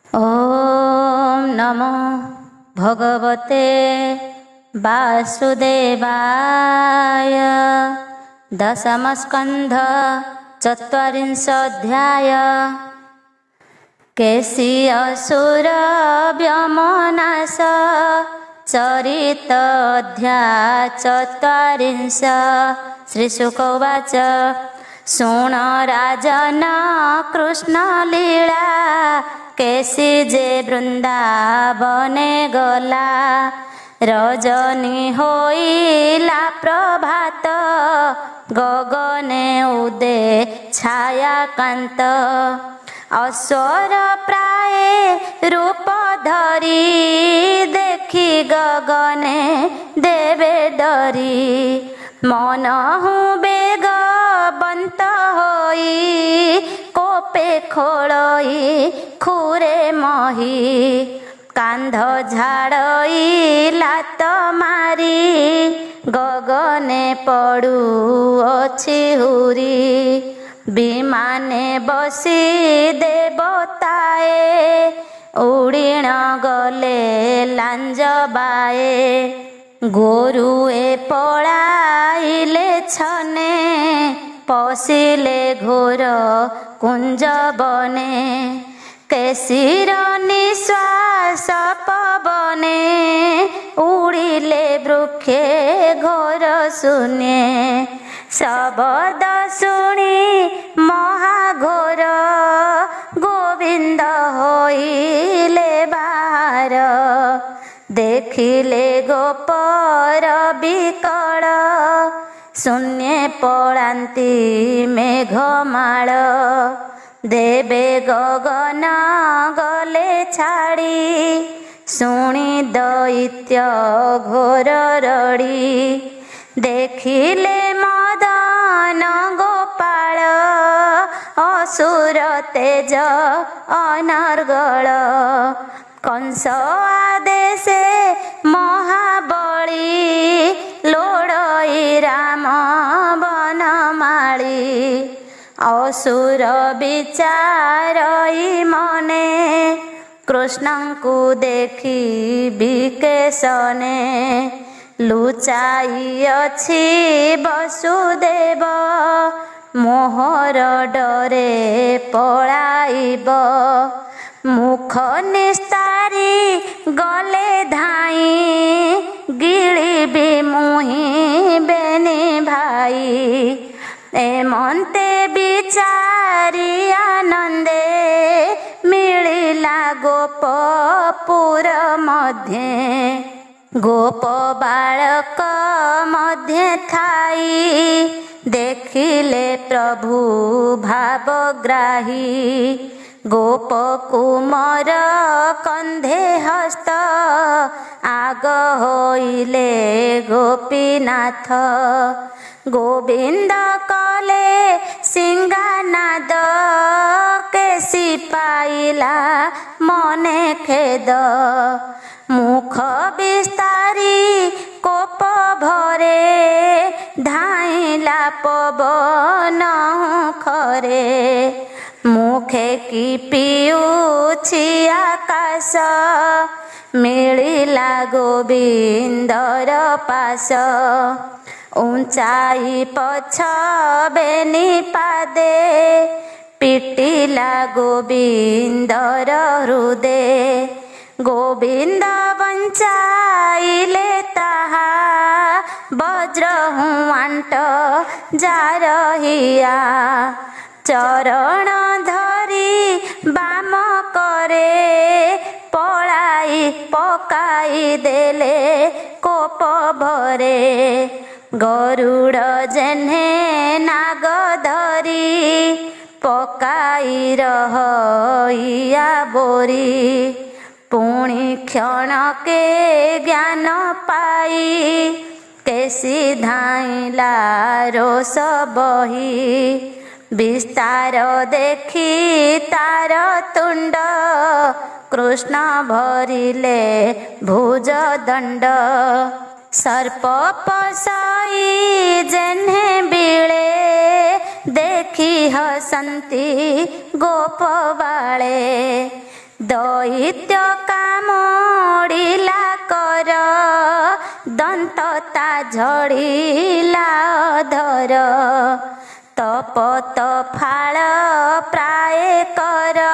ॐ नमो भगवते वासुदेवाय। दशमस्कन्ध चत्वारिंशोऽध्याय। केशी असुर व्यमनाश चरितोऽध्याय चत्वारिंश। श्रीशुक उवाच शृण राजन कृष्ण लीला केशी जे वृंदावने गला। रजनी होइला प्रभात गगने उदे छाया कांत। अस्वर प्राय रूप धरी देखी गगने देवे डरी। मनहु बेगवंत होई कोपे खोलई खुरे मही। कांध झाड़ई लात मारी गगने पड़ू अछि हुरी। विमाने बसी देवताए उड़ीण गले लांज बाए। गोरुए पलाइले छने पशिले घोर कुंज बने। केशीर निश्वास पवने उड़िले वृक्षे घोर शून्ये। शब्द शुणी महाघोर गोविंद होइले बाहर। देखिले गोपर बिकल शून्ये पलांती मेघमाल। देवे गगन गले छाड़ी शुणी दैत्य घोर रड़ी। देखिले मदन गोपाल असुर तेज अनर्गल। कंस आदेशे महाबली लोड़ई राम बनमाली। असुर विचारई मने कृष्णंकु देखी विकेशने। लुचाई अछि वसुदेव मोहर डरे पलाइब। मुख निस्तारी गले धाई गिलिबी मुहि बेनी भाई। एमंते विचारी आनंदे मिलिला गोपपुर मध्ये। गोप बालक मध्ये थाई देखिले प्रभु भावग्राही। गोप कुमार कंधे हस्त आग होइले गोपीनाथ। गोविंद कले सिंगानाद केशी पाइला मने खेद। मुख विस्तारी कोप भरे धाइला पवन खरे। मुखे की पियुछि आकाश मिलिला गोविंदर पास। ऊंचाई पछ बेनी पादे पिटिला गोविंदर हृदे। गोविंद बंचाइले ताहा वज्र हुआंट जारहिया। चरण धरी बाम करे पलाई पकाई देले कोप भरे। गरुड़ जेन्हे नाग धरी पकाई रहइया बोरी। पुणी क्षण के ज्ञान पाई केशी धाइला रोष बही। विस्तार देखी तार तुंड कृष्ण भरिले भुज दंड। सर्प पसाई जेन्हे बिळे देखी हसंती गोपवाळे। ଦୈତ୍ୟ କାମୁଡ଼ିଲା କର, ଦନ୍ତ ତା ଝଡ଼ିଲା ଅଧର। ତପତ ଫାଳ ପ୍ରାୟ କର,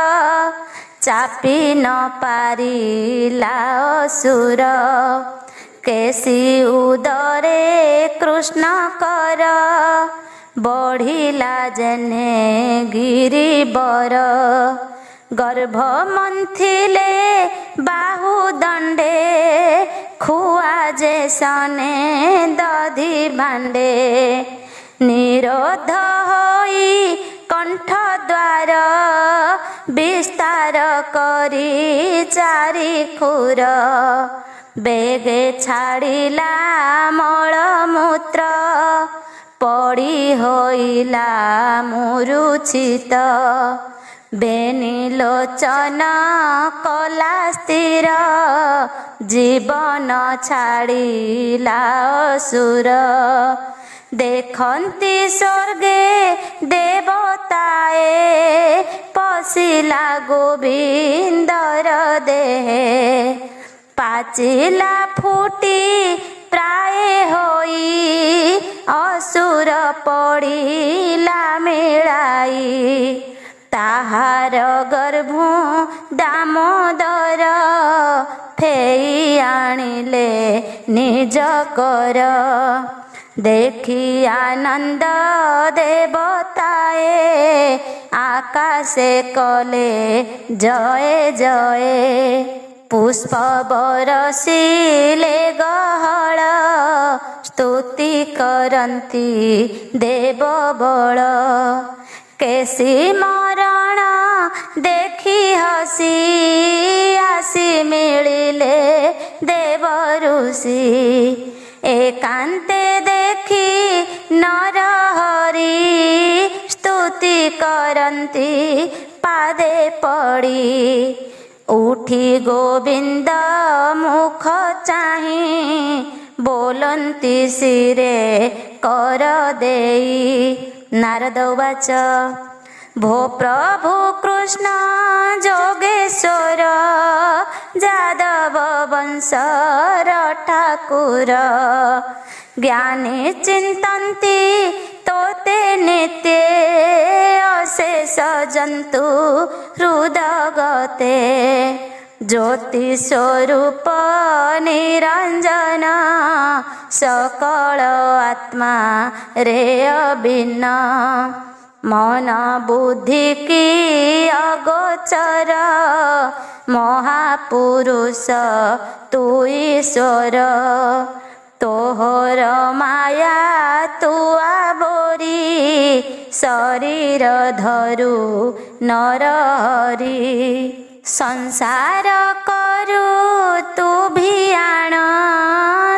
ଚାପି ନ ପାରିଲା ଅସୁର। କେଶୀ ଉଦରେ କୃଷ୍ଣ କର, ବଢ଼ିଲା ଯେନେ ଗିରିବର। ଗର୍ଭ ମନ୍ଥିଲେ ବାହୁ ଦଣ୍ଡେ, ଖୁଆ ଯେ ସନେ ଦଧି ଭାଣ୍ଡେ। ନିରୋଧ ହୋଇ କଣ୍ଠ ଦ୍ୱାର, ବିସ୍ତାର କରି ଚାରି ଖୁର। ବେଗେ ଛାଡ଼ିଲା ମଳମୂତ୍ର, ପଡ଼ି ହୋଇଲା ମୂରୁଛିତ। ବେନି ଲୋଚନ କଲା ସ୍ଥିର, ଜୀବନ ଛାଡ଼ିଲା ଅସୁର। ଦେଖନ୍ତି ସ୍ୱର୍ଗେ ଦେବତାଏ, ପଶିଲା ଗୋବିନ୍ଦର ଦେହେ। ପାଚିଲା ଫୁଟି ପ୍ରାୟ ହୋଇ, ଅସୁର ପଡ଼ିଲା ମିଳାଇ। ତାହାର ଗର୍ଭ ଦାମୋଦର, ଫେଇ ଆଣିଲେ ନିଜ କର। ଦେଖି ଆନନ୍ଦ ଦେବତାଏ, ଆକାଶେ କଲେ ଜୟ ଜୟ। ପୁଷ୍ପ ବରଷିଲେ ଗହଳ, ସ୍ତୁତି କରନ୍ତି ଦେବ ବଳ। କେଶୀ ମରଣ ଦେଖି ହସି, ଆସି ମିଳିଲେ ଦେବ ଋଷି। ଏକାନ୍ତେ ଦେଖି ନର ହରି, ସ୍ତୁତି କରନ୍ତି ପାଦେ ପଡ଼ି। ଉଠି ଗୋବିନ୍ଦ ମୁଖ ଚାହିଁ, ବୋଲନ୍ତି ଶିରେ କର ଦେଇ। ନାରଦ ଉବାଚ ଭୋ ପ୍ରଭୁ କୃଷ୍ଣ ଯୋଗେଶ୍ୱର, ଯାଦବ ବଂଶର ଠାକୁର। ଜ୍ଞାନୀ ଚିନ୍ତନ୍ତି ତୋତେ ନିତ୍ୟେ, ଅଶେଷ ଜନ୍ତୁ ହୃଦଗତେ। ଜ୍ୟୋତି ସ୍ୱରୂପ ନିରଞ୍ଜନ, ସକଳ ଆତ୍ମା ରେ ଅଭିନ୍ନ। ମନ ବୁଦ୍ଧି କି ଅଗୋଚର, ମହାପୁରୁଷ ତୁ ଈଶ୍ୱର। ତୋହର ମାୟା ତୁ ଆବୋରି, ଶରୀର ଧରୁ ନର ହରି। ସଂସାର କରୁ ତୁ ଭିଆଣ,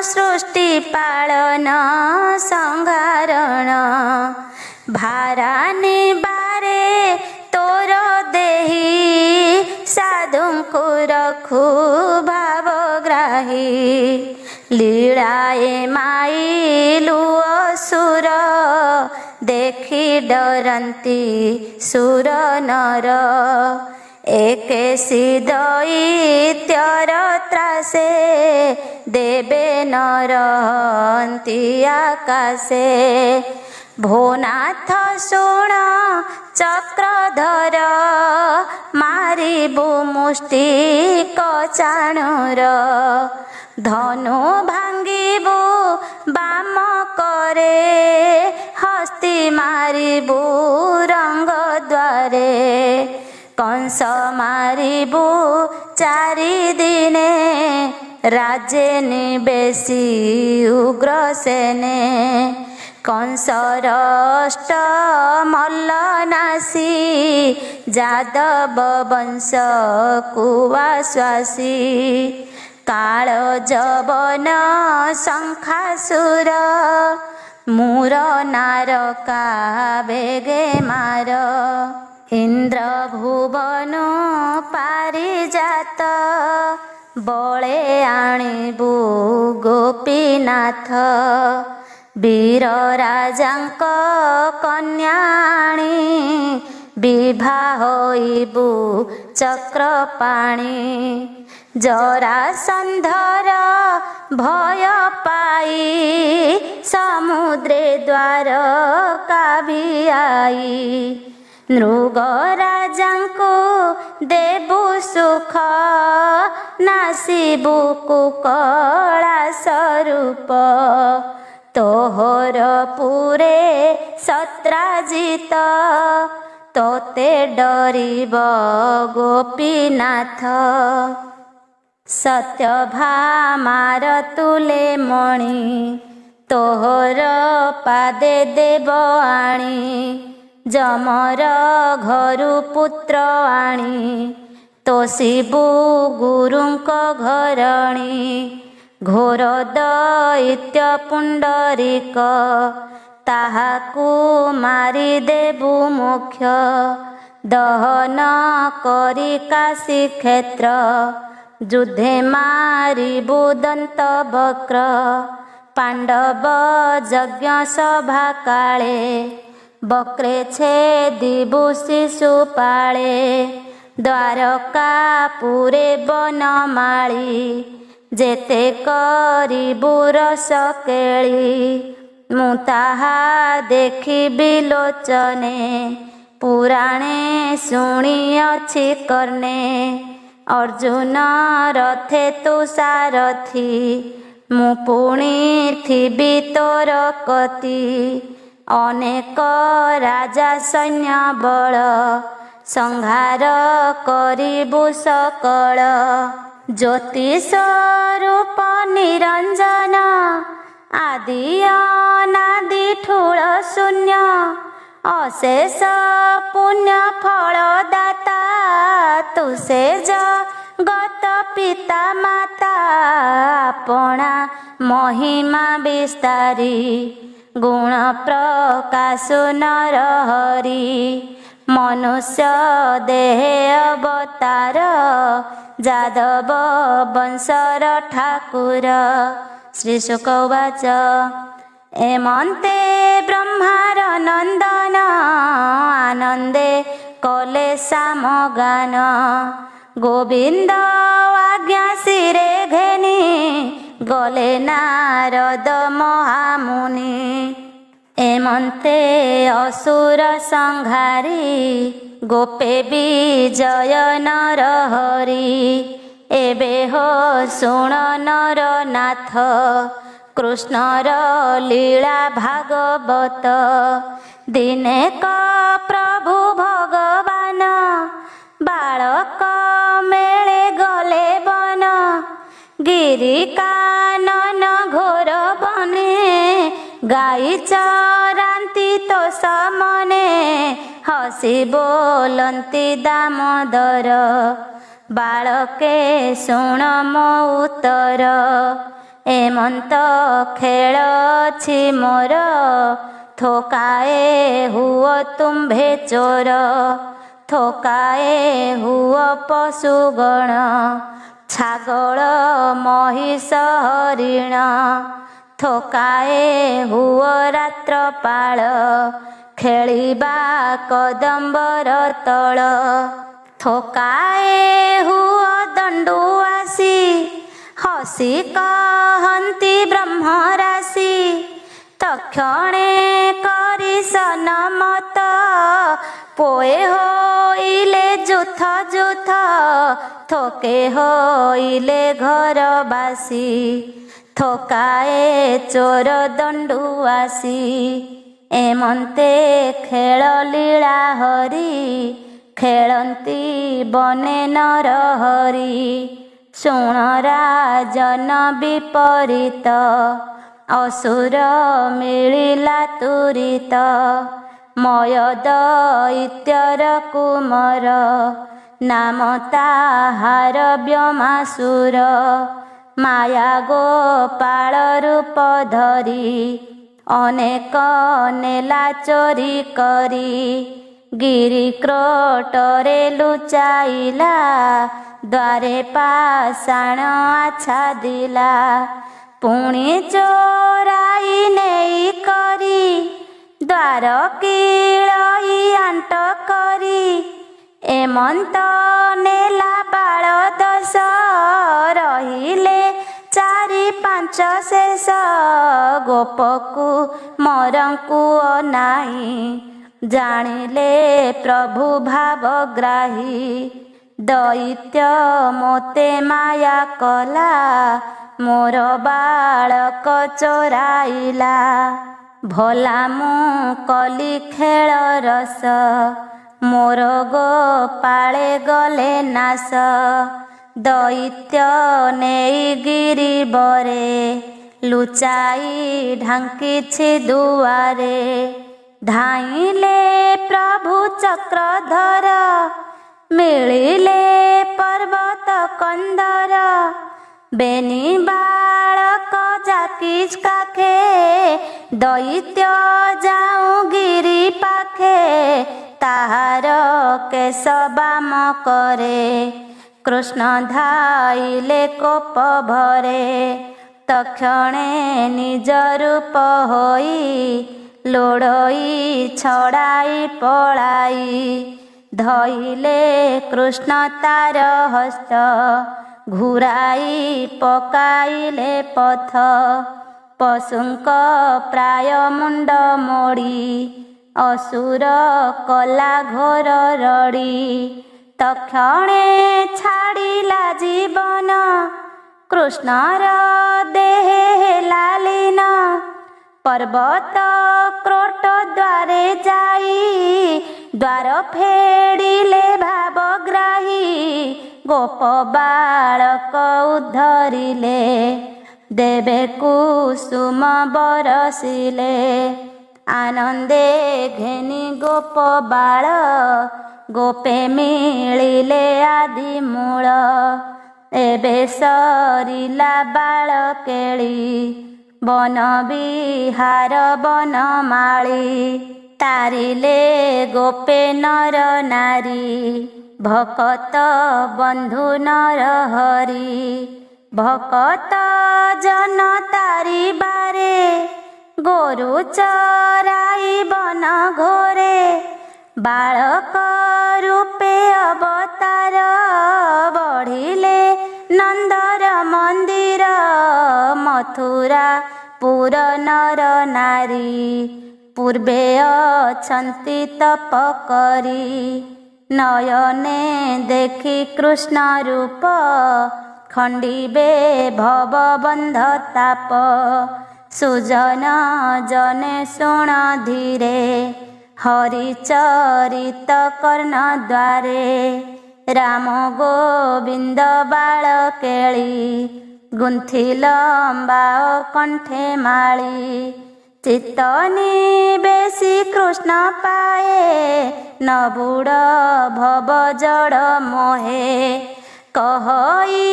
ସୃଷ୍ଟି ପାଳନ ସଂହାରଣ। ଭାରାନି ବାରେ ତୋର ଦେହି, ସାଧୁଙ୍କୁ ରଖୁ ଭାବଗ୍ରାହୀ। ଲୀଳାଏ ମାଇଲୁ ଅସୁର, ଦେଖି ଡରନ୍ତି ସୁର ନର। ଏକେଶୀ ଦୈତ୍ୟର ତ୍ରାସେ, ଦେବେ ନରହନ୍ତି ଆକାଶେ। ଭୋନାଥ ଶୁଣ ଚକ୍ରଧର, ମାରିବୁ ମୁଷ୍ଟିକ ଚାଣୁର। ଧନୁ ଭାଙ୍ଗିବୁ ବାମ କରେ, ହସ୍ତି ମାରିବୁ ରଙ୍ଗ ଦ୍ୱାରେ। କଂସ ମାରିବୁ ଚାରି ଦିନେ, ରାଜେନି ବେଶୀ ଉଗ୍ରସେନେ। କଂସର ଅଷ୍ଟ ମଲ୍ଲ ନାଶୀ, ଯାଦବ ବଂଶ କୁଆଶ୍ୱାସୀ। କାଳ ଯବନ ଶଙ୍ଖାସୁର, ମୂର ନାରକା ବେଗେ ମାର। ଇନ୍ଦ୍ର ଭୁବନ ପାରିଜାତ, ବଳେ ଆଣିବୁ ଗୋପୀନାଥ। ବୀର ରାଜାଙ୍କ କନ୍ୟା ଆଣି, ବିଭା ହୋଇବୁ ଚକ୍ରପାଣି। ଜରାସନ୍ଧର ଭୟ ପାଇ ସମୁଦ୍ରେ ଦ୍ୱାରକା ଭିଆଇ। ନୃଗରାଜାଙ୍କୁ ଦେବୁ ସୁଖ ନାସିବୁ କୁକଳା ସ୍ୱରୂପ। ତୋହର ପୁରେ ସତ୍ରାଜିତ ତୋତେ ଡରିବ ଗୋପୀନାଥ। ସତ୍ୟଭାମାର ତୁଲେ ମଣି ତୋହର ପାଦେ ଦେବ ଆଣି। ଯମର ଘରୁ ପୁତ୍ର ଆଣି ତୋଷିବୁ ଗୁରୁଙ୍କ ଘରଣୀ। ଘୋର ଦୈତ୍ୟ ପୁଣ୍ଡରୀକ ତାହାକୁ ମାରିଦେବୁ ମୁଖ୍ୟ। ଦହନ କରି କାଶୀ କ୍ଷେତ୍ର ଯୁଦ୍ଧେ ମାରିବୁ ଦନ୍ତ ବକ୍ର। ପାଣ୍ଡବ ଯଜ୍ଞ ସଭା କାଳେ ବକ୍ରେ ଛେଦିବୁ ଶିଶୁପାଳେ। ଦ୍ୱାରକାପୁରେ ବନମାଳି ଯେତେ କରିବୁ ରସ କେଳି। ମୁଁ ତାହା ଦେଖିବି ଲୋଚନେ ପୁରାଣେ ଶୁଣିଅଛି କର୍ଣ୍ଣେ। ଅର୍ଜୁନ ରଥେ ତୁ ସାରଥି ମୁଁ ପୁଣି ଥିବି ତୋର କତି। ଅନେକ ରାଜା ସୈନ୍ୟ ବଳ ସଂହାର କରିବୁ ସକଳ। ଜ୍ୟୋତି ସ୍ୱରୂପ ନିରଞ୍ଜନ ଆଦି ଅନାଦି ଠୁଳ ଶୂନ୍ୟ। ଅଶେଷ ପୁଣ୍ୟ ଫଳ ଦାତା ତୁ ସେ ଜଗତ ପିତା ମାତା। ଆପଣା ମହିମା ବିସ୍ତାରୀ ଗୁଣ ପ୍ରକାଶୁ ନର ହରି। ମନୁଷ୍ୟ ଦେହେ ଅବତାର ଯାଦବ ବଂଶର ଠାକୁର। ଶ୍ରୀ ଶୁକ ଉବାଚ ଏମନ୍ତେ ବ୍ରହ୍ମାର ନନ୍ଦନ ଆନନ୍ଦେ କଲେ ସାମଗାନ। ଗୋବିନ୍ଦ ଆଜ୍ଞା ଶିରେ ଘେନି ଗଲେ ନାରଦ ମହାମୁନି। ଏମନ୍ତେ ଅସୁର ସଂହାରୀ ଗୋପେ ବିଜୟ ନର ହରି। ଏବେ ହୋ ଶୁଣ ନର ନାଥ କୃଷ୍ଣର ଲୀଳା ଭାଗବତ। ଦିନେ କ ପ୍ରଭୁ ଭଗବାନ ବାଳକ ମେଳେ ଗଲେ ବନ। ଗିରି କାନନ ଘୋର ବନେ ଗାଈ ଚରାନ୍ତି ତୋ ସମନେ। ହସି ବୋଲନ୍ତି ଦାମୋଦର ବାଳକେ ଶୁଣ ମୋ ଉତ୍ତର। ଏମନ୍ତ ଖେଳ ଅଛି ମୋର ଥୋକାଏ ହୁଅ ତୁମ୍ଭେ ଚୋର। ଥୋକାଏ ହୁଅ ପଶୁଗଣ ଛାଗଳ ମହିଷ ହରିଣ। ଥୋକାଏ ହୁଅ ରାତ୍ରପାଳ ଖେଳିବା କଦମ୍ବର ତଳ। ଥୋକାଏ ହୁଅ ଦଣ୍ଡୁଆସି ହସି କହନ୍ତି ବ୍ରହ୍ମରାଶି। ତକ୍ଷଣେ କରି ସନମତ ପୋଏ ହୋଇଲେ ଯୁଥ ଯୁଥ। ଥୋକେ ହୋଇଲେ ଘରବାସୀ ଥୋକାଏ ଚୋର ଦଣ୍ଡୁଆସି। ଏମନ୍ତେ ଖେଳ ଲୀଳା ହରି ଖେଳନ୍ତି ବନେ ନର ହରି। ଶୁଣ ରାଜନ ବିପରୀତ ଅସୁର ମିଳିଲା ତୁରିତ। ମୟ ଦୈତ୍ୟର କୁମର ନାମ ତାହାର ବ୍ୟମାସୁର। ମାୟା ଗୋପାଳ ରୂପ ଧରି ଅନେକ ନେଲା ଚୋରି କରି। ଗିରି କ୍ରୋଟରେ ଲୁଚାଇଲା ଦ୍ୱାରେ ପାଷାଣ ଆଚ୍ଛାଦିଲା। ପୁଣି ଚୋରାଇ ନେଇ କରି ଦ୍ୱାର କିଳଇ ଆଣ୍ଟ କରି ଏମନ୍ତ ନେଲା ବାଳ ଦଶ ରହିଲେ ଚାରି ପାଞ୍ଚ ଶେଷ ଗୋପକୁ ମରଙ୍କୁ ଅନାଇ ଜାଣିଲେ ପ୍ରଭୁ ଭାବଗ୍ରାହୀ ଦୈତ୍ୟ ମୋତେ ମାୟା କଲା ମୋର ବାଳକ ଚୋରାଇଲା ଭଲା ମୁଁ କଲି ଖେଳ ରସ ମୋର ଗୋପାଳେ ଗଲେ ନାଶ ଦୈତ୍ୟ ନେଇ ଗିରିବରେ ଲୁଚାଇ ଢାଙ୍କିଛି ଦୁଆରେ ଧାଇଁଲେ ପ୍ରଭୁ ଚକ୍ରଧର ମିଳିଲେ ପର୍ବତ କନ୍ଦର ବେନି ବାଳକ ଜାକି କାଖେ ଦୈତ୍ୟ ଯାଉଁ ଗିରି ପାଖେ ତାହାର କେଶ ବାମ କରେ କୃଷ୍ଣ ଧାଇଲେ କୋପ ଭରେ ତକ୍ଷଣେ ନିଜ ରୂପ ହୋଇ ଲୋଡ଼ଇ ଛଡ଼ାଇ ପଳାଇ ଧଇଲେ କୃଷ୍ଣ ତାର ହସ୍ତ ଘୁରାଇ ପକାଇଲେ ପଥ ପଶୁଙ୍କ ପ୍ରାୟ ମୁଣ୍ଡ ମୋଡ଼ି ଅସୁର କଲା ଘୋର ରଡ଼ି ତକ୍ଷଣେ ଛାଡ଼ିଲା ଜୀବନ କୃଷ୍ଣର ଦେହେ ହେଲା ଲୀନ ପର୍ବତ କ୍ରୋଟ ଦ୍ୱାରେ ଯାଇ ଦ୍ୱାର ଫେଡ଼ିଲେ ଭାବଗ୍ରାହୀ ଗୋପ ବାଳକ ଉଦ୍ଧରିଲେ ଦେବେ କୁସୁମ ବରସିଲେ ଆନନ୍ଦେ ଘେନି ଗୋପ ବାଳ ଗୋପେ ମିଳିଲେ ଆଦି ମୂଳ ଏବେ ସରିଲା ବାଳ କେଳି ବନ ବିହାର ବନମାଳି ତାରିଲେ ଗୋପେ ନର ନାରୀ ଭକତ ବନ୍ଧୁ ନର ହରି ଭକତ ଜନ ତାରିବାରେ ଗୋରୁ ଚରାଇ ବନ ଘୋରେ ବାଳକ ରୂପେ ଅବତାର ବଢ଼ିଲେ ନନ୍ଦର ମନ୍ଦିର ମଥୁରା ପୁର ନର ନାରୀ ପୂର୍ବେ ଅଛନ୍ତି ତପ କରି ନୟନେ ଦେଖି କୃଷ୍ଣ ରୂପ ଖଣ୍ଡିବେ ଭବବନ୍ଧ ତାପ ସୁଜନ ଜନେ ଶୁଣ ଧୀରେ ହରିଚରିତ କର୍ଣ୍ଣ ଦ୍ୱାରେ ରାମ ଗୋବିନ୍ଦ ବାଳ କେଳି ଗୁନ୍ଥି ଲମ୍ବା କଣ୍ଠେ ମାଳି ଚିତ୍ତ ନିବେଶୀ କୃଷ୍ଣ ପାଏ ନବୁଡ଼ ଭବ ଜଡ଼ ମୋହେ କହଇ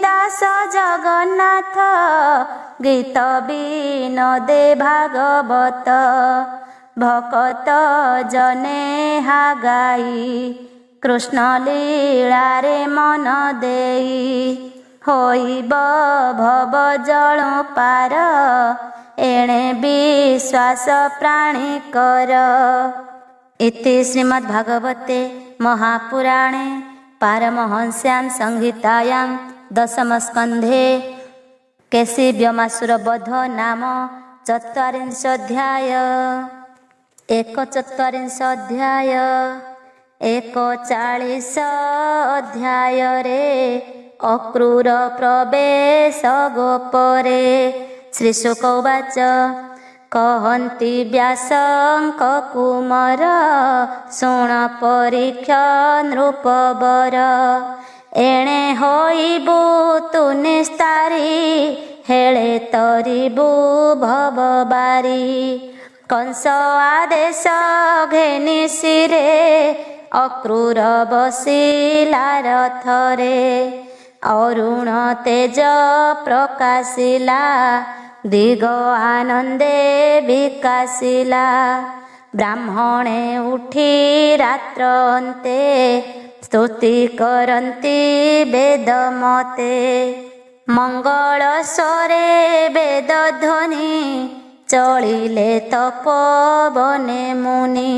ଦାସ ଜଗନ୍ନାଥ ଗୀତ ବିନୋଦେ ଭାଗବତ ଭକତ ଜନେ ହାଗାଇ କୃଷ୍ଣ ଲୀଳାରେ ମନ ଦେଇ ହୋଇବ ଭବ ଜଳୁ ପାର ଏଣେ ବିଶ୍ୱାସ ପ୍ରାଣୀ କର। ଇତି ଶ୍ରୀମଦ୍ ଭାଗବତେ ମହାପୁରାଣେ ପାରମହଂସ୍ୟାଂ ସଂହିତାୟାଂ ଦଶମସ୍କନ୍ଧେ କେଶିବ୍ୟମାସୁର ବଧ ନାମ ଚତ୍ୱାରିଂଶୋऽଧ୍ୟାୟ। 41 ଅଧ୍ୟାୟରେ ଅକ୍ରୂର ପ୍ରବେଶ ଗୋପରେ। ଶ୍ରୀଶୁକ ଉବାଚ କହନ୍ତି ବ୍ୟାସଙ୍କ କୁମର ଶୁଣ ପରୀକ୍ଷ ନୃପବର ଏଣେ ହୋଇବୁ ତୁ ନିସ୍ତାରି ହେଳେ ତରିବୁ ଭବବାରି କଂସ ଆଦେଶ ଘେନି ଶିରେ ଅକ୍ରୂର ବସିଲା ରଥରେ ଅରୁଣ ତେଜ ପ୍ରକାଶିଲା ଦିଗ ଆନନ୍ଦେ ବିକାଶିଲା ବ୍ରାହ୍ମଣେ ଉଠି ରାତ୍ର ଅନ୍ତେ ସ୍ତୁତି କରନ୍ତି ବେଦ ମତେ ମଙ୍ଗଳ ସ୍ୱରେ ବେଦ ଧ୍ୱନି ଚଳିଲେ ତପୋବନେ ମୁନି।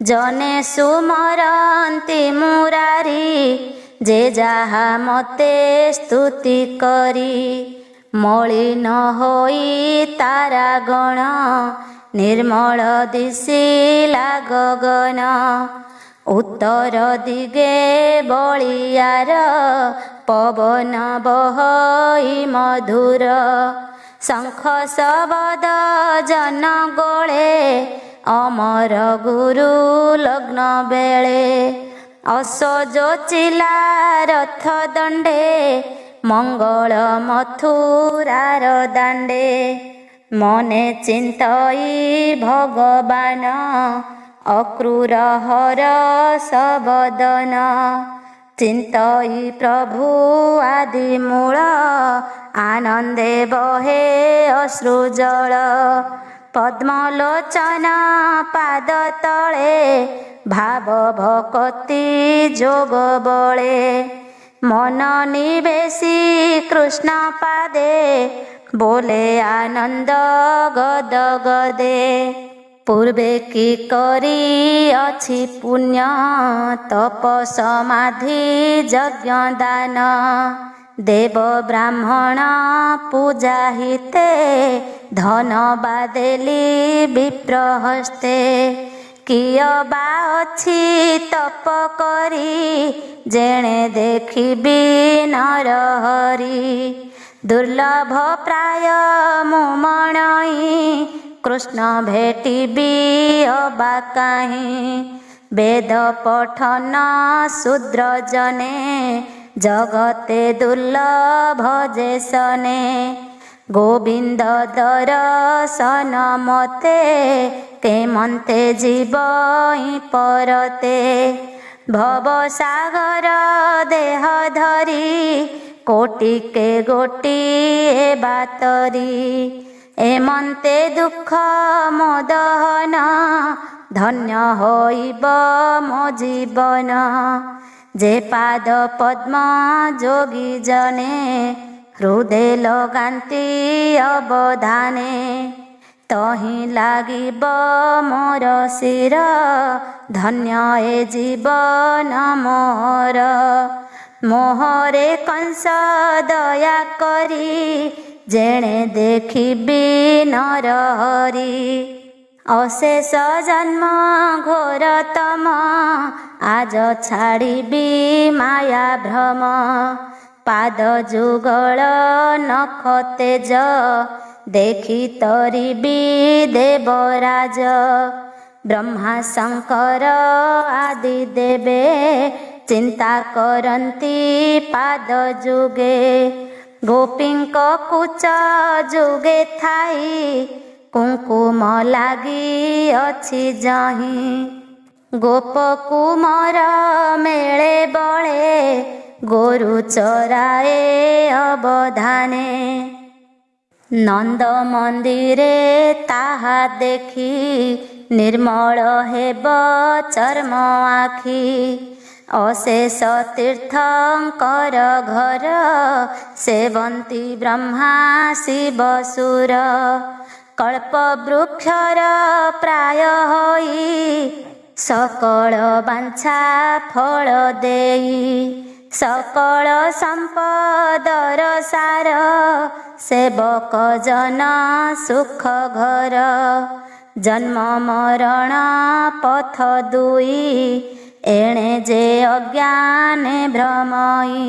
ଜନେ ସୁମରନ୍ତି ମୁରାରି ଯେ ଯାହା ମତେ ସ୍ତୁତି କରି। ମଳିନ ହୋଇ ତାରା ଗଣ ନିର୍ମଳ ଦିଶିଲା ଗଗନ। ଉତ୍ତର ଦିଗେ ବଳିୟାର ପବନ ବହଇ ମଧୁର। ଶଙ୍ଖ ଶବଦ ଜନ ଗୋଳେ ଅମର ଗୁରୁ ଲଗ୍ନ ବେଳେ। ଅଶ୍ୱ ରଥ ଦଣ୍ଡେ ମଙ୍ଗଳ ମଥୁରାର ଦାଣ୍ଡେ। ମନେ ଚିନ୍ତଇ ଭଗବାନ ଅକ୍ରୂର ହର ସବଦନ। ଚିନ୍ତଇ ପ୍ରଭୁ ଆଦି ମୂଳ ଆନନ୍ଦେ ବହେ ଅଶ୍ରୁଜଳ। ପଦ୍ମଲୋଚନ ପାଦ ତଳେ ଭାବ ଭକତି ଯୋଗ ବଳେ। ମନ ନିବେଶି କୃଷ୍ଣ ପାଦେ ବୋଲେ ଆନନ୍ଦ ଗଦ ଗଦେ। ପୂର୍ବେ କି କରି ଅଛି ପୁଣ୍ୟ ତପ ସମାଧି ଯଜ୍ଞ ଦାନ। ଦେବ ବ୍ରାହ୍ମଣ ପୂଜା ହିତେ ଧନ ବା ଦେଲି ବିପ୍ର ହସ୍ତେ। କିୟ ବା ଅଛି ତପ କରି ଯେଣେ ଦେଖିବି ନର ହରି। ଦୁର୍ଲଭ ପ୍ରାୟ ମୁଁ ମଣଇ କୃଷ୍ଣ ଭେଟିବି ଅବା କାହିଁ। ବେଦ ପଠନ ଶୂଦ୍ର ଜନେ ଜଗତେ ଦୁର୍ଲଭ ଯେ ସନେ। ଗୋବିନ୍ଦ ଦରଶନ ମତେ କେମନ୍ତେ ଯିବଇ ପରତେ। ଭବସାଗର ଦେହ ଧରି କୋଟିକେ ଗୋଟିଏ ବାତରି। ଏମନ୍ତେ ଦୁଃଖ ମୋ ଦହନ ଧନ୍ୟ ହୋଇବ ମୋ ଜୀବନ। ଯେ ପାଦ ପଦ୍ମ ଯୋଗୀ ଜନେ ହୃଦେ ଲଗାନ୍ତି ଅବଧାନେ। ତହିଁ ଲାଗିବ ମୋର ଶିର ଧନ୍ୟ ଏ ଜୀବନ ମୋର। ମୋହରେ କଂସ ଦୟା କରି ଯେଣେ ଦେଖିବି ନର ହରି। ଅଶେଷ ଜନ୍ମ ଘୋର ତମ ଆଜ ଛାଡ଼ିବି ମାୟା ଭ୍ରମ। ପାଦ ଯୁଗଳ ନଖ ତେଜ ଦେଖି ତରିବି ଦେବରାଜ। ବ୍ରହ୍ମା ଶଙ୍କର ଆଦି ଦେବେ ଚିନ୍ତା କରନ୍ତି ପାଦ ଯୁଗେ। ଗୋପୀଙ୍କ କୁଚ ଯୁଗେ ଥାଇ କୁଙ୍କୁମ ଲାଗି ଅଛି ଯହିଁ। ଗୋପ କୁମର ମେଳେ ବଳେ ଗୋରୁ ଚରାଏ ଅବଧାନେ। ନନ୍ଦ ମନ୍ଦିରେ ତାହା ଦେଖି ନିର୍ମଳ ହେବ ଚର୍ମ ଆଖି। ଅଶେଷ ତୀର୍ଥଙ୍କର ଘର ସେବନ୍ତି ବ୍ରହ୍ମା ଶିବ ସୁର। କଳ୍ପ ବୃକ୍ଷର ପ୍ରାୟ ହୋଇ ସକଳ ବାଞ୍ଛା ଫଳ ଦେଇ। ସକଳ ସମ୍ପଦର ସାର ସେବକ ଜନ ସୁଖ ଘର। ଜନ୍ମ ମରଣ ପଥ ଦୁଇ ଏଣେ ଯେ ଅଜ୍ଞାନେ ଭ୍ରମଇ।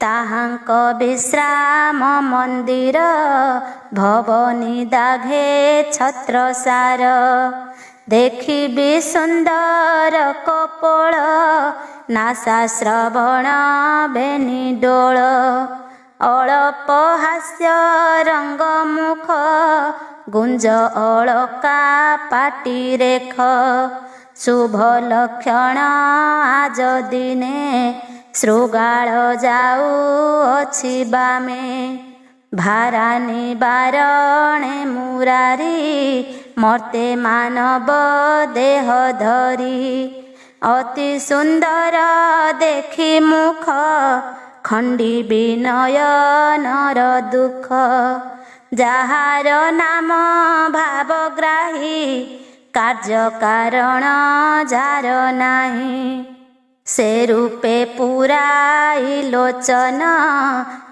ତାହାଙ୍କ ବିଶ୍ରାମ ମନ୍ଦିର ଭବନି ଦାଘେ ଛତ୍ରସାର। ଦେଖିବି ସୁନ୍ଦର କପୋଳ ନାସା ଶ୍ରବଣ ବେନି ଡୋଳ। ଅଳପ ହାସ୍ୟ ରଙ୍ଗ ମୁଖ ଗୁଞ୍ଜ ଅଳକା ପାଟି ରେଖ। ଶୁଭ ଲକ୍ଷଣ ଆଜ ଦିନେ ଶୃଗାଳ ଯାଉଅଛି ବାମେ। ଭାରାନି ବାରଣେ ମୁରାରି ମର୍ତ୍ତେ ମାନବ ଦେହ ଧରି। ଅତି ସୁନ୍ଦର ଦେଖି ମୁଖ ଖଣ୍ଡି ବିନୟନର ଦୁଃଖ। ଯାହାର ନାମ ଭାବଗ୍ରାହୀ କାର୍ଯ୍ୟ କାରଣ ଯାର ନାହିଁ। ସେ ରୂପେ ପୁରାଇ ଲୋଚନ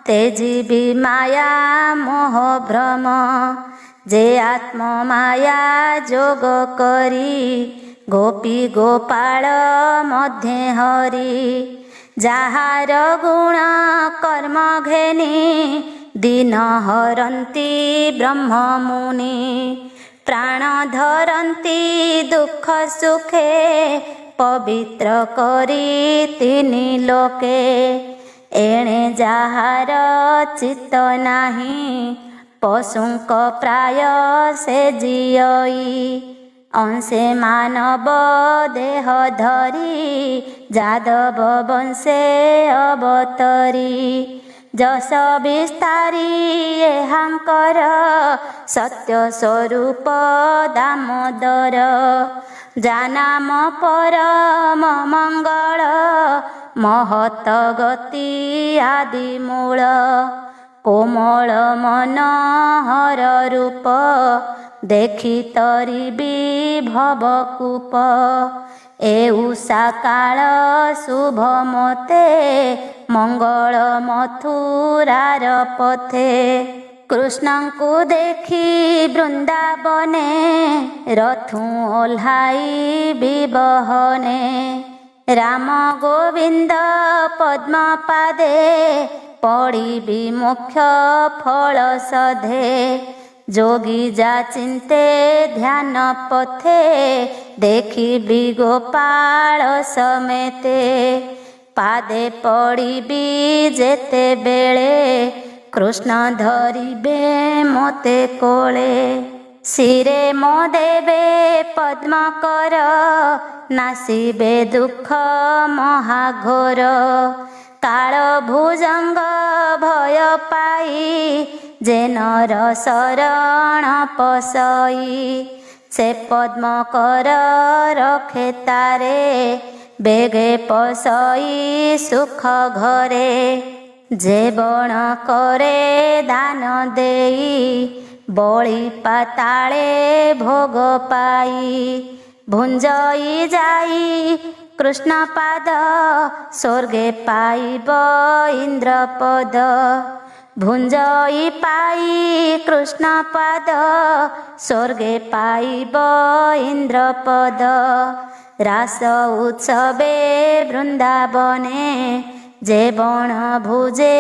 ତେଜିବି ମାୟା ମୋହ ଭ୍ରମ। ଯେ ଆତ୍ମମାୟା ଯୋଗ କରି ଗୋପୀ ଗୋପାଳ ମଧ୍ୟେ ହରି। ଯାହାର ଗୁଣ କର୍ମ ଘେନି ଦିନ ହରନ୍ତି ବ୍ରହ୍ମ ମୁନି। ପ୍ରାଣ ଧରନ୍ତି ଦୁଃଖ ସୁଖେ ପବିତ୍ର କରି ତିନି ଲୋକେ। ଏଣେ ଯାହାର ଚିତ୍ତ ନାହିଁ ପଶୁଙ୍କ ପ୍ରାୟ ସେ ଜିୟଇ। ଅଂଶେ ମାନବ ଦେହ ଧରି ଯାଦବ ବଂଶେ ଅବତରି। ଯଶ ବିସ୍ତାରୀ ଏହାଙ୍କର ସତ୍ୟ ସ୍ୱରୂପ ଦାମୋଦର। ଯାନାମ ପରମ ମଙ୍ଗଳ ମହତ ଗତି ଆଦି ମୂଳ। କୋମଳ ମନୋହର ରୂପ ଦେଖି ତରିବି ଭବକୂପ। ଏ ଉଷା କାଳ ଶୁଭ ମତେ ମଙ୍ଗଳ ମଥୁରାର ପଥେ। କୃଷ୍ଣଙ୍କୁ ଦେଖି ବୃନ୍ଦାବନେ ରଥୁ ଓହ୍ଲାଇ ବିବହନେ। ରାମ ଗୋବିନ୍ଦ ପଦ୍ମପାଦେ ପଡ଼ିବି ମୋକ୍ଷ ଫଳ ସଧେ। ଯୋଗୀ ଯାଚିନ୍ତେ ଧ୍ୟାନ ପଥେ ଦେଖିବି ଗୋପାଳ ସಮೇତେ। ପାଦେ ପଡ଼ିବି ଯେତେବେଳେ କୃଷ୍ଣ ଧରିବେ ମୋତେ କୋଳେ। ଶିରେ ମୋ ଦେବେ ପଦ୍ମକର ନାସିବେ ଦୁଃଖ ମହାଘୋର। କାଳ ଭୁଜଙ୍ଗ ଭୟ ପାଇ ଯେ ନର ଶରଣ ପଶଇ। ସେ ପଦ୍ମକର ରଖେ ତାରେ ବେଗେ ପଶଇ ସୁଖ ଘରେ। ଯେ ବଣ କରେ ଦାନ ଦେଇ ବଳି ପାତାଳେ ଭୋଗ ପାଇ। ଭୁଞ୍ଜଇ ଯାଇ କୃଷ୍ଣ ପାଦ ସ୍ୱର୍ଗେ ପାଇବ ଇନ୍ଦ୍ରପଦ। ଭୁଞ୍ଜଇ ପାଇ କୃଷ୍ଣ ପାଦ ସ୍ୱର୍ଗେ ପାଇବ ଇନ୍ଦ୍ରପଦ। ରାସ ଉତ୍ସବେ ବୃନ୍ଦାବନେ ଯେ ବଣ ଭୁଜେ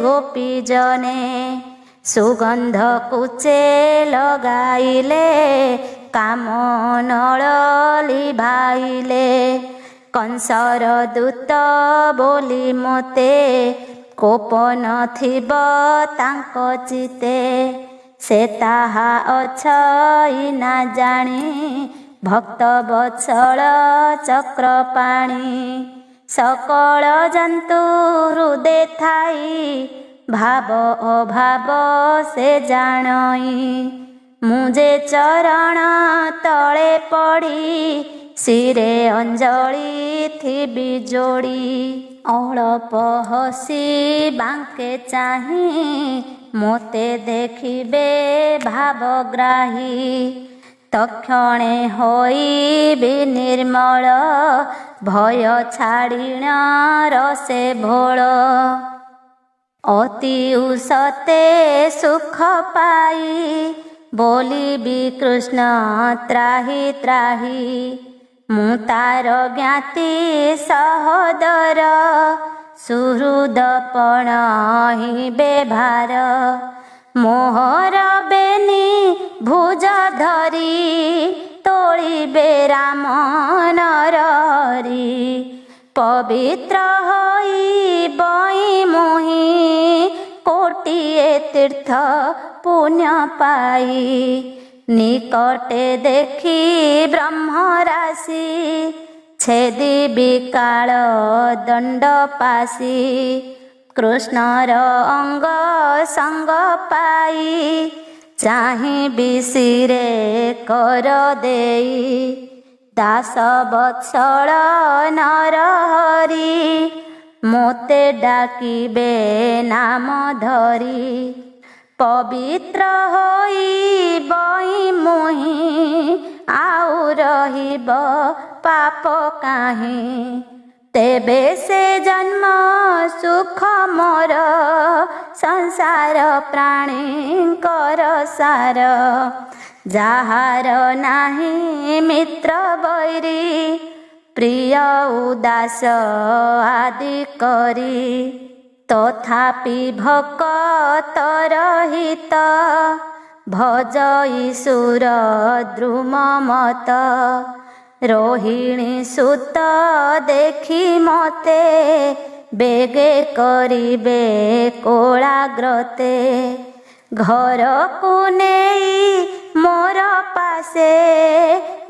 ଗୋପୀ ଜନେ। ସୁଗନ୍ଧ କୁଚେ ଲଗାଇଲେ କାମ ନଳ ଲିଭାଇଲେ। କଂସର ଦୂତ ବୋଲି ମୋତେ କୋପ ନଥିବ ତାଙ୍କ ଚିତେ। ସେ ତାହା ଅଛଇ ନା ଜାଣି ଭକ୍ତ ବତ୍ସଳ ଚକ୍ରପାଣି। ସକଳ ଜନ୍ତୁ ହୃଦେ ଥାଇ ଭାବ ଅଭାବ ସେ ଜାଣଇ। ମୁଁ ଯେ ଚରଣ ତଳେ ପଡ଼ି ଶିରେ ଅଞ୍ଜଳି ଥିବି ଯୋଡ଼ି। ଅଳପ ହସି ବାଙ୍କେ ଚାହିଁ ମୋତେ ଦେଖିବେ ଭାବଗ୍ରାହୀ। ତକ୍ଷଣେ ହୋଇବି ନିର୍ମଳ ଭୟ ଛାଡ଼ିଣ ରସେ ଭୋଳ। ଅତି ଉଷତେ ସୁଖ ପାଇ ବୋଲିବି କୃଷ୍ଣ ତ୍ରାହି ତ୍ରାହି। ମୁଁ ତାର ଜ୍ଞାତି ସହୋଦର ସୁହୃଦପଣ ହିଁ ବେଭାର। ମୋହର ବେନି ଭୁଜ ଧରି ତୋଳିବେ ରାମ ନରହରି। ପବିତ୍ର ହୋଇ ବଇ ମୁହିଁ କୋଟିଏ ତୀର୍ଥ ପୁଣ୍ୟ ପାଇ। ନିକଟେ ଦେଖି ବ୍ରହ୍ମ ରାଶି ଛେଦିବି କାଳ ଦଣ୍ଡ ପାଶି। କୃଷ୍ଣର ଅଙ୍ଗ ସଙ୍ଗ ପାଇ ଚାହିଁବି ଶିରେ କର ଦେଇ। ଦାସ ବତ୍ସଳ ନରହରି ମୋତେ ଡାକିବେ ନାମ ଧରି। ପବିତ୍ର ହୋଇବଇ ମୁହିଁ ଆଉ ରହିବ ପାପ କାହିଁ। ତେବେ ସେ ଜନ୍ମ ସୁଖ ମୋର ସଂସାର ପ୍ରାଣୀଙ୍କର ସାର। ଯାହାର ନାହିଁ ମିତ୍ର ବୈରୀ ପ୍ରିୟ ଉଦାସ ଆଦି କରି। ତଥାପି ଭକତର ହିତ ଭଜ ଈଶୁର ଦ୍ରୁମ ମତ। ରୋହିଣୀ ସୁତ ଦେଖି ମତେ ବେଗେ କରିବେ କୋଳାଗ୍ରତେ। ଘରକୁ ନେଇ ମୋର ପାଶେ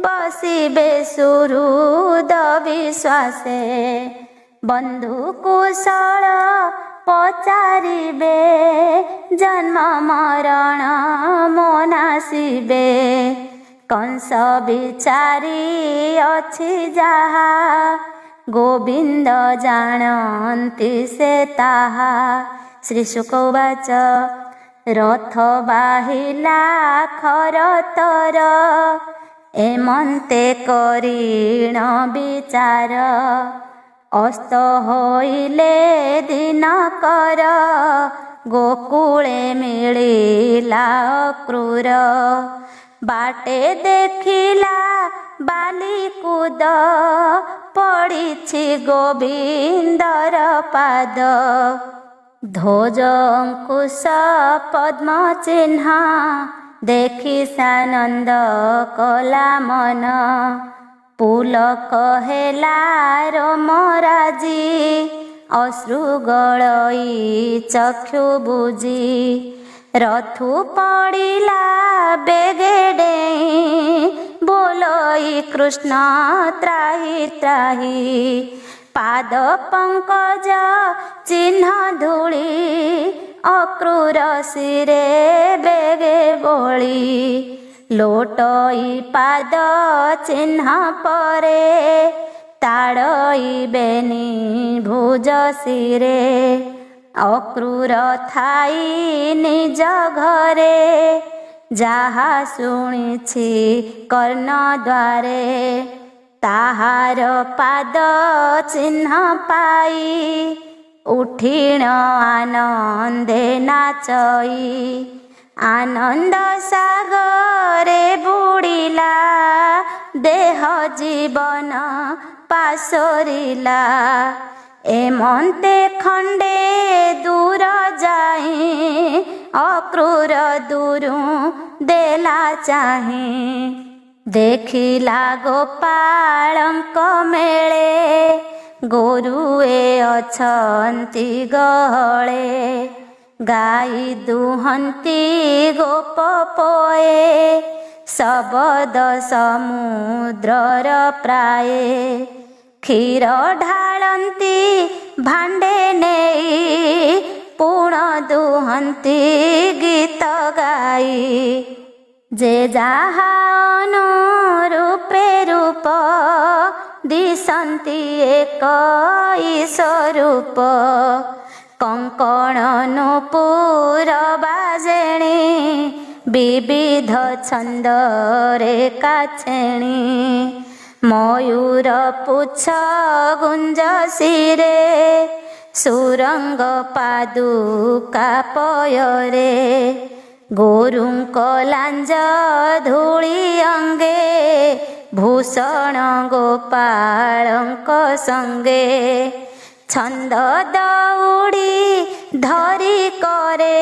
ବସିବେ ସୁହୃଦ ବିଶ୍ୱାସେ। ବନ୍ଧୁ କୁଶଳ ପଚାରିବେ ଜନ୍ମ ମରଣ ମନାସିବେ। କଂସ ବିଚାରି ଅଛି ଯାହା ଗୋବିନ୍ଦ ଜାଣନ୍ତି ସେ ତାହା। ଶ୍ରୀ ଶୁକ ଉବାଚ ରଥ ବାହିଲା ଖରତର ଏମନ୍ତେ କରିଣ ବିଚାର। ଅସ୍ତ ହୋଇଲେ ଦିନକର ଗୋକୁଳେ ମିଳିଲା ଅକ୍ରୂର। ବାଟେ ଦେଖିଲା ବାଲିକୁଦ ପଡ଼ିଛି ଗୋବିନ୍ଦର ପାଦ। ଧ୍ୱଜ ଅଙ୍କୁଶ ପଦ୍ମ ଚିହ୍ନ ଦେଖି ସାନନ୍ଦ କଲା ମନ। ପୁଲକ ହେଲା ରୋମରାଜି ଅଶ୍ରୁ ଗଳଇ ଚକ୍ଷୁ ବୁଜି। ରଥୁ ପଡ଼ିଲା ବେଗେ ଡେଇଁ ବୋଲଇ କୃଷ୍ଣ ତ୍ରାହି ତ୍ରାହି। ପାଦ ପଙ୍କଜ ଚିହ୍ନ ଧୂଳି ଅକ୍ରୂର ଶିରେ ବେଗେ ବୋଳି। ଲୋଟଇ ପାଦ ଚିହ୍ନ ପରେ ତାଡ଼ଇବେନି ଭୁଜ ଶିରେ। ଅକ୍ରୂର ଥାଇ ନିଜ ଘରେ ଯାହା ଶୁଣିଛି କର୍ଣ୍ଣ ଦ୍ୱାରେ। ତାହାର ପାଦ ଚିହ୍ନ ପାଇ ଉଠିଣ ଆନନ୍ଦେ ନାଚଇ। ଆନନ୍ଦ ସାଗରେ ବୁଡ଼ିଲା ଦେହ ଜୀବନ ପାଶୋରିଲା। ଏମନ୍ତେ ଖଣ୍ଡେ ଦୂର ଯାଇ ଅକ୍ରୂର ଦୂରୁ ଦେଲା ଚାହିଁ। ଦେଖିଲା ଗୋପାଳଙ୍କ ମେଳେ ଗୋରୁଏ ଅଛନ୍ତି ଗହଳେ। ଗାଈ ଦୁହନ୍ତି ଗୋପ ପୋଏ ଶବଦ ସମୁଦ୍ରର ପ୍ରାୟେ। କ୍ଷୀର ଢାଳନ୍ତି ଭାଣ୍ଡେ ନେଇ ପୁଣ ଦୁହନ୍ତି ଗୀତ ଗାଇ। ଯେ ଯାହା ଅନୁରୂପେ ରୂପ ଦିଶନ୍ତି ଏକ ଈଶ୍ୱରୂପ। କଙ୍କଣ ନୂପୁର ବାଜେଣି ବିବିଧ ଛନ୍ଦରେ କାଛେଣି। ମୟୂର ପୁଚ୍ଛ ଗୁଞ୍ଜ ଶିରେ ସୁରଙ୍ଗ ପାଦୁକା ପୟରେ। ଗୋରୁଙ୍କ ଲାଞ୍ଜ ଧୂଳି ଅଙ୍ଗେ ଭୂଷଣ ଗୋପାଳଙ୍କ ସଙ୍ଗେ। ଛନ୍ଦ ଦଉଡ଼ି ଧରି କରେ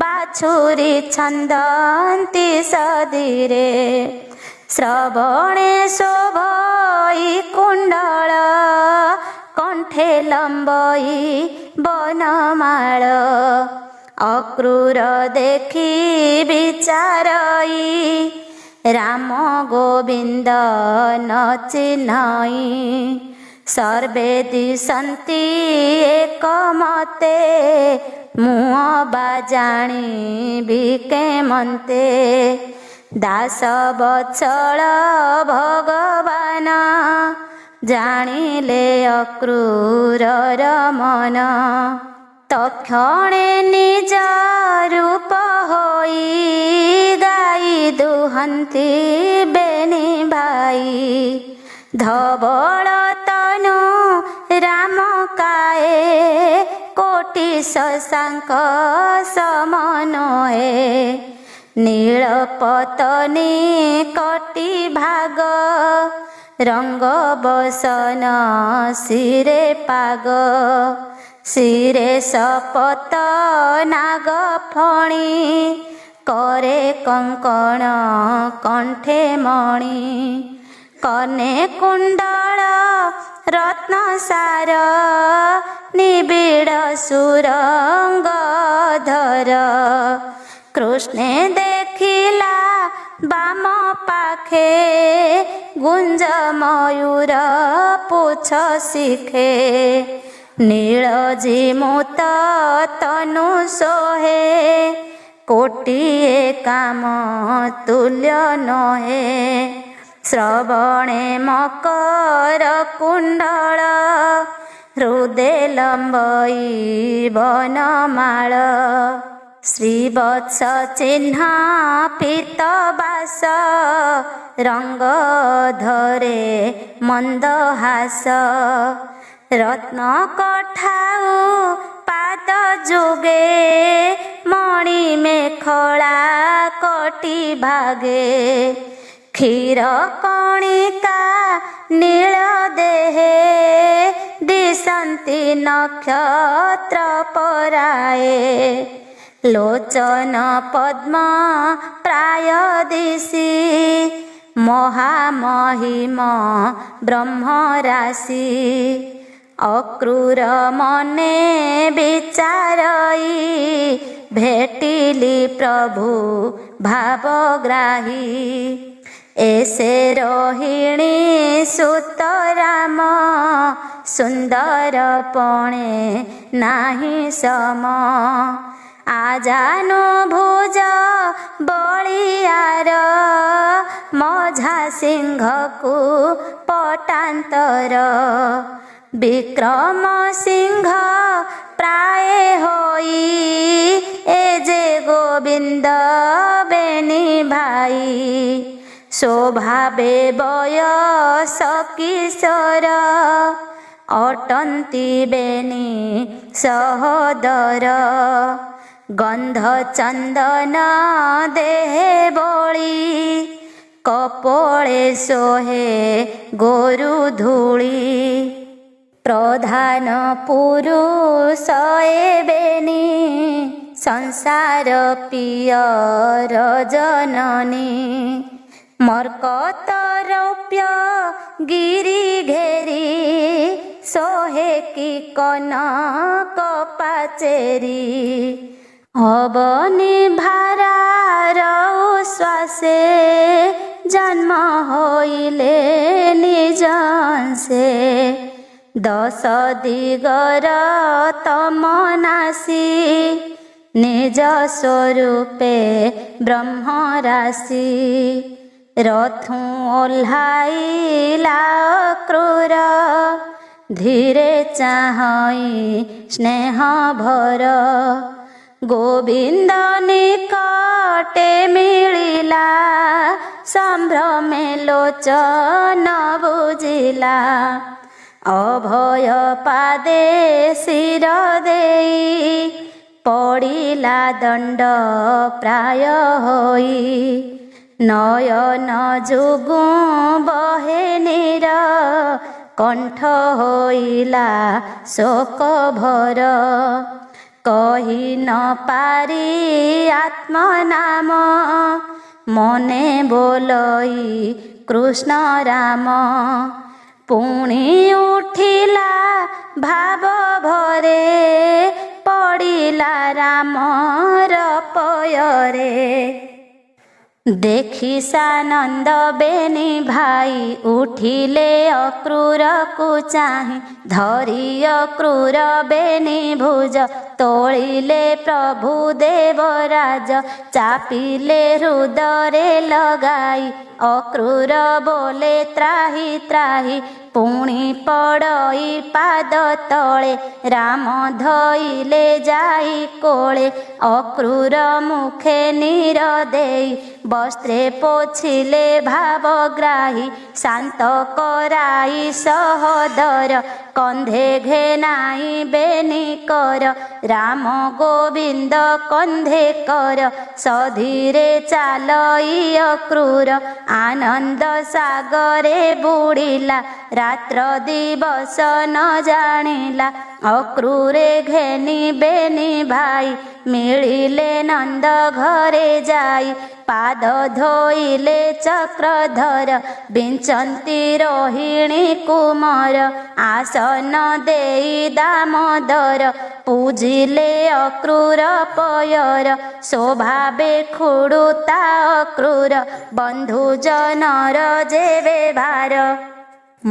ବାଛୁରୀ ଛନ୍ଦନ୍ତି ସଦିରେ। ଶ୍ରବଣେ ଶୋଭଇ କୁଣ୍ଡଳ କଣ୍ଠେ ଲମ୍ବଇ ବନମାଳ। ଅକ୍ରୂର ଦେଖି ବିଚାରଇ ରାମ ଗୋବିନ୍ଦ ନ ଚିହ୍ନଇ। ସର୍ବେ ଦିଶନ୍ତି ଏକ ମତେ ମୁହଁ ବା ଜାଣିବି କେମନ୍ତେ। ଦାସ ବତ୍ସଳ ଭଗବାନ ଜାଣିଲେ ଅକ୍ରୂରର ମନ। ତକ୍ଷଣେ ନିଜ ରୂପ ହୋଇ ଗାଇ ଦୁହନ୍ତି ବେନି ଭାଇ। ଧବଳ ତନୁ ରାମ କାଏ କୋଟି ଶଶାଙ୍କ ସମନ୍ୱଏ। ନୀଳ ପତନି କଟି ଭାଗ ରଙ୍ଗ ବସନ ଶିରେ ପାଗ। ଶିରେ ଶପଥ ନାଗ ଫଣି କରେ କଙ୍କଣ କଣ୍ଠେ ମଣି। କନେ କୁଣ୍ଡଳ ରତ୍ନସାର ନିବିଡ଼ ସୁରଙ୍ଗ ଧର। କୃଷ୍ଣେ ଦେଖିଲା ବାମ ପାଖେ ଗୁଞ୍ଜ ମୟୂର ପୁଛ ଶିଖେ। ନୀଳ ଜିମୁତ ତନୁ ସୋହେ କୋଟିଏ କାମ ତୁଲ୍ୟ ନହେ। ଶ୍ରବଣେ ମକର କୁଣ୍ଡଳ ହୃଦେ ଲମ୍ବଇ ବନମାଳ। ଶ୍ରୀବତ୍ସ ଚିହ୍ନ ପୀତବାସ ରଙ୍ଗ ଧରେ ମନ୍ଦହାସ। ରତ୍ନ କଠାଉ ପାଦ ଯୁଗେ ମଣି ମେଖଳା କଟି ଭାଗେ। କ୍ଷୀର କଣିକା ନୀଳ ଦେହେ ଦିଶନ୍ତି ନକ୍ଷତ୍ର ପରାଏ। ଲୋଚନ ପଦ୍ମ ପ୍ରାୟ ଦିଶି ମହାମହିମ ବ୍ରହ୍ମ ରାଶି। ଅକ୍ରୂର ମନେ ବିଚାରଇ ଭେଟିଲି ପ୍ରଭୁ ଭାବଗ୍ରାହୀ। ଏସେ ରୋହିଣୀ ସୁତ ରାମ ସୁନ୍ଦର ପଣେ ନାହିଁ ସମ। ଆଜାନୁ ଭୁଜ ବଳିଆର ମଝା ସିଂହକୁ ପଟାନ୍ତର। ବିକ୍ରମ ସିଂହ ପ୍ରାୟ ହୋଇ ଏ ଯେ ଗୋବିନ୍ଦ ବେନି ଭାଇ। ସ୍ୱଭାବେ ବୟସ କିଶୋର ଅଟନ୍ତି ବେନି ସହୋଦର। ଗନ୍ଧ ଚନ୍ଦନ ଦେହେ ବୋଳି କପୋଳେ ଶୋହେ ଗୋରୁ ଧୂଳି। ପ୍ରଧାନ ପୁରୁଷ ବେନି ସଂସାର ପିୟର ଜନନୀ। ମର୍କତ ରୌପ୍ୟ ଗିରି ଘେରି ଶୋହେ କି କନକ ପାଚେରୀ। ଅବନି ଭାରାର ଶ୍ୱାସେ ଜନ୍ମ ହୋଇଲେ ନିଜଂସେ। ଦଶ ଦିଗର ତମନାସି ନିଜ ସ୍ୱରୂପେ ବ୍ରହ୍ମ ରାଶି। ରଥୁ ଓହ୍ଲାଇଲା କ୍ରୂର ଧୀରେ ଚାହଁଇ ସ୍ନେହ ଭର। ଗୋବିନ୍ଦ ନିକଟେ ମିଳିଲା ସମ୍ଭ୍ରମେ ଲୋଚନ ବୁଜିଲା। ଅଭୟ ପାଦେ ଶିର ଦେଇ ପଡ଼ିଲା ଦଣ୍ଡ ପ୍ରାୟ ହୋଇ। ନୟନ ଯୁଗୁ ବହେ ନୀର କଣ୍ଠ ହୋଇଲା ଶୋକ ଭର। କହି ନ ପାରି ଆତ୍ମନାମ ମନେ ବୋଲଇ କୃଷ୍ଣ ରାମ। ପୁଣି ଉଠିଲା ଭାବ ଭରେ ପଡ଼ିଲା ରାମର ପୟରେ। ଦେଖି ସାନନ୍ଦ ବେନି ଭାଇ ଉଠିଲେ ଅକ୍ରୂରକୁ ଚାହିଁ। ଧରି ଅକ୍ରୂର ବେନି ଭୁଜ तोलिले प्रभु देवराज चापिले हृदय लगाई अक्रूर बोले त्राही त्राही पुणी पड़ई पाद तले राम धइले जाई कोले अक्रूर मुखे नीर देई वस्त्रे पोछिले भावग्राही शांत कराई सहोदर कंधे घेनाई बेनी कर राम गोविंद कंधे कर सधीरे चालई अक्रूर आनंद सागरे बुड़िला रात्र दिवस न जानिला अक्रूरे घेनी बेनी भाई मिलिले नंद घरे जाई पाद धोइले चक्रधर बिंचंती रोहिणी कुमार आसन देई दामोदर पूजिले अक्रूर पयर स्वभावे खुड़ुता अक्रूर बंधु जनर जेवे भार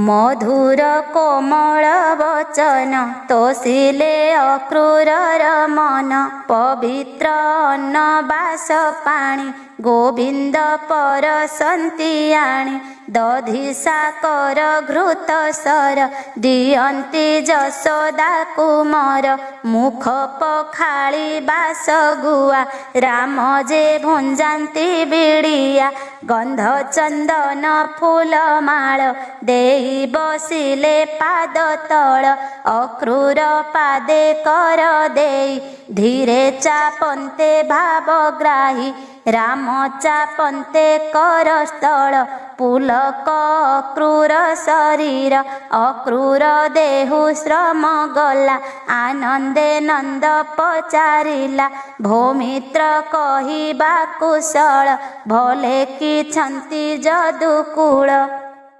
मधुर कोमल वचन तोषिले अक्रूरर मन पवित्र अन्न बास पाणी गोविंद परसंती आणी दधि साकर घृत सर दियंती जसोदा कुमार मुख पखाली बास गुआ राम जे भुंजांती बिड़िया गंध चंदन फूल माल देई बसिले पाद तल अक्रूर पादे कर देई धीरे चापन्ते भावग्राही राम चापन्ते कर स्थल पुलक अक्रूर शरीर अक्रूर देहु श्रम गला आनंदे नंद पचारिला भौमित्र कहिबा कुशल भले कि छंती जदुकूल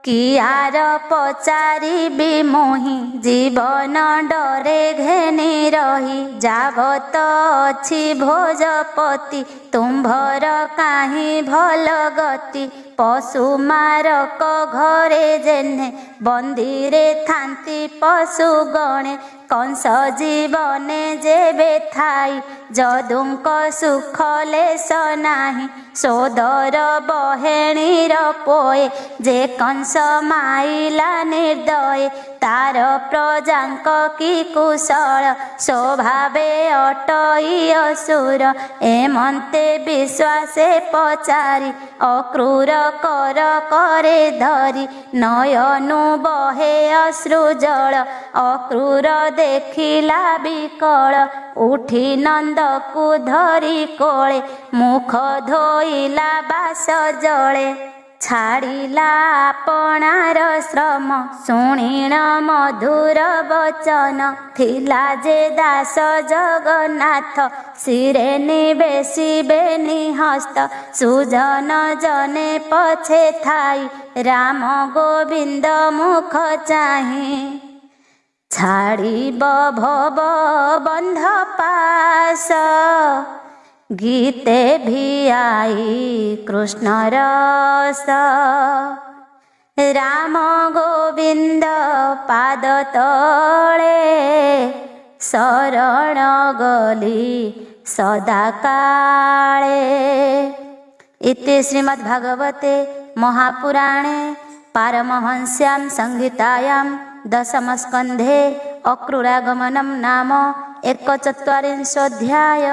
कियार पचारिबी मोहि जीवन डरे घेनी रही जावत अछि भोजपति तुम्भर काहि भल गति पशु मारक घरे जेने बंदीरे थांती पशु गणे कंस जीवने जेबे थाई जदुंक सुख लेस नाही सोदर बहेणीर पोए जे कंस माइला निर्दय तार प्रजांक कि कुशल स्वभावे अटई असुर एमंते विश्वासे पचारि अक्रूर कर करे धरी नयनु बहे अश्रु जल अक्रूर देखिला विकल उठी नंदकु धरी कोले मुख धोइला बास जले छाड़िला आपणार श्रम शुणिण मधुर वचन थिला जे दास जगन्नाथ शिरे निवेशिबे निहस्त सुजन जने पछे थाई राम गोविंद मुख चाहि छाड़िब भव बंध पास गीते भी आई कृष्ण रस राम गोविंद पाद तले शरण गली सदा काले। इति श्रीमद्भागवते महापुराणे पारमहंस्यां संहितायां दशमस्कन्धे अक्रूरागमनं नाम 41 अध्याय।